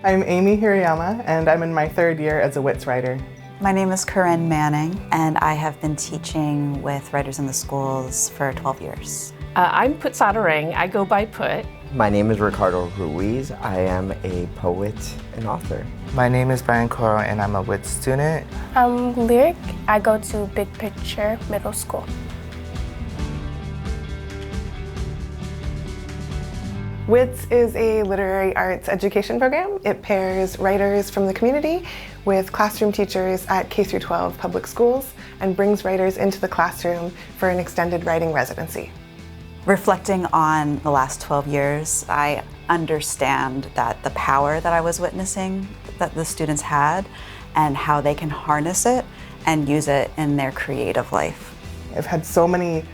I'm Amy Hirayama, and I'm in my third year as a WITS writer. My name is Corinne Manning, and I have been teaching with Writers in the Schools for 12 years. I'm Put Soderang. I go by Put. My name is Ricardo Ruiz. I am a poet and author. My name is Brian Coro, and I'm a WITS student. I'm Lyric. I go to Big Picture Middle School. WITS is a literary arts education program. It pairs writers from the community with classroom teachers at K-12 public schools and brings writers into the classroom for an extended writing residency. Reflecting on the last 12 years, I understand that the power that I was witnessing that the students had and how they can harness it and use it in their creative life. I've had so many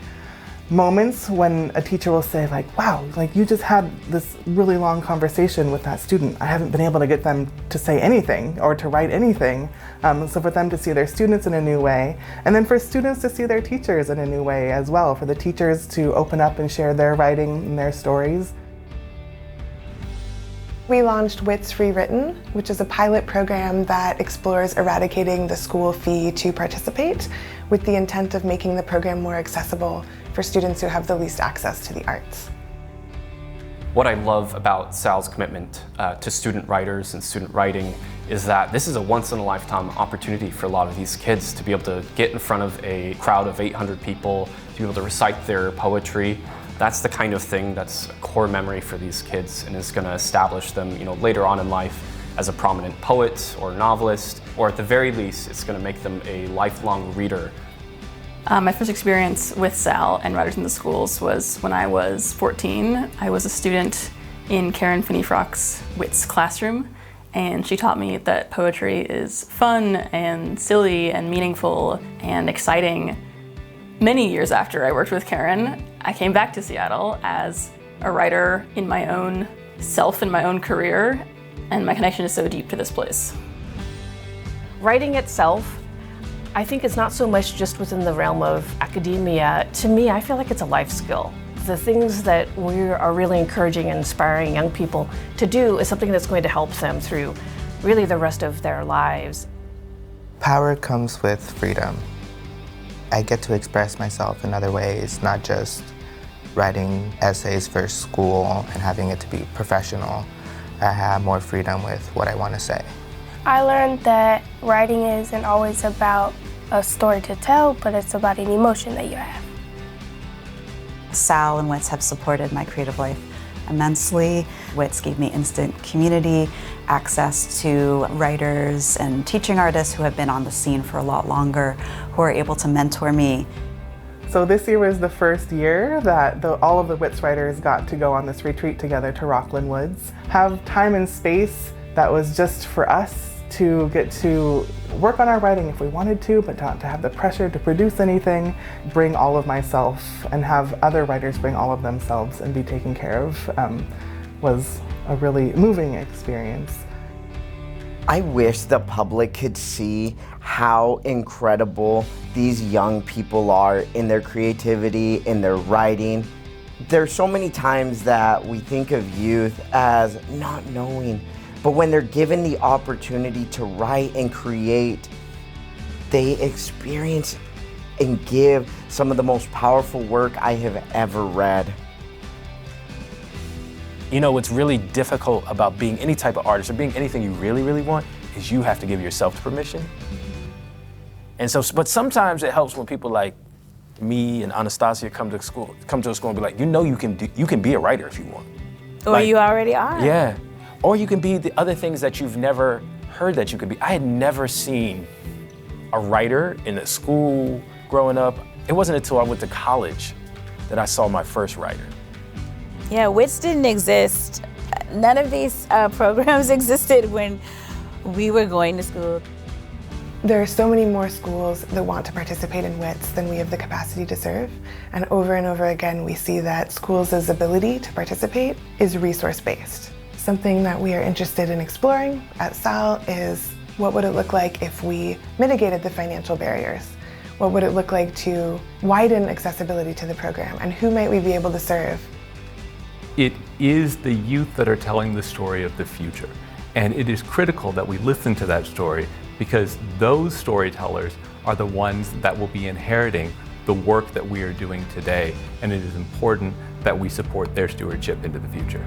moments when a teacher will say wow, you just had this really long conversation with that student. I haven't been able to get them to say anything or to write anything. So for them to see their students in a new way, and then for students to see their teachers in a new way as well, for the teachers to open up and share their writing and their stories. We launched WITS Rewritten, which is a pilot program that explores eradicating the school fee to participate with the intent of making the program more accessible for students who have the least access to the arts. What I love about Sal's commitment to student writers and student writing is that this is a once-in-a-lifetime opportunity for a lot of these kids to be able to get in front of a crowd of 800 people, to be able to recite their poetry. That's the kind of thing that's a core memory for these kids and is going to establish them, later on in life as a prominent poet or novelist, or at the very least, it's going to make them a lifelong reader. My first experience with Sal and Writers in the Schools was when I was 14. I was a student in Karen Finney-Frock's WITS classroom, and she taught me that poetry is fun and silly and meaningful and exciting. Many years after I worked with Karen, I came back to Seattle as a writer in my own self, in my own career, and my connection is so deep to this place. Writing itself, I think it's not so much just within the realm of academia. To me, I feel like it's a life skill. The things that we are really encouraging and inspiring young people to do is something that's going to help them through really the rest of their lives. Power comes with freedom. I get to express myself in other ways, not just writing essays for school and having it to be professional. I have more freedom with what I want to say. I learned that writing isn't always about a story to tell, but it's about an emotion that you have. Sal and WITS have supported my creative life immensely. WITS gave me instant community, access to writers and teaching artists who have been on the scene for a lot longer, who are able to mentor me. So this year was the first year that all of the WITS writers got to go on this retreat together to Rockland Woods, have time and space that was just for us to get to work on our writing if we wanted to, but not to have the pressure to produce anything, bring all of myself and have other writers bring all of themselves and be taken care of was a really moving experience. I wish the public could see how incredible these young people are in their creativity, in their writing. There's so many times that we think of youth as not knowing, but when they're given the opportunity to write and create, they experience and give some of the most powerful work I have ever read. What's really difficult about being any type of artist or being anything you really, really want is you have to give yourself the permission. And so, but sometimes it helps when people like me and Anastasia come to a school and be like, you can be a writer if you want. Or you already are. Yeah. Or you can be the other things that you've never heard that you could be. I had never seen a writer in a school growing up. It wasn't until I went to college that I saw my first writer. Yeah, WITS didn't exist. None of these programs existed when we were going to school. There are so many more schools that want to participate in WITS than we have the capacity to serve. And over again, we see that schools' ability to participate is resource-based. Something that we are interested in exploring at SAL is what would it look like if we mitigated the financial barriers? What would it look like to widen accessibility to the program? And who might we be able to serve? It is the youth that are telling the story of the future. And it is critical that we listen to that story, because those storytellers are the ones that will be inheriting the work that we are doing today. And it is important that we support their stewardship into the future.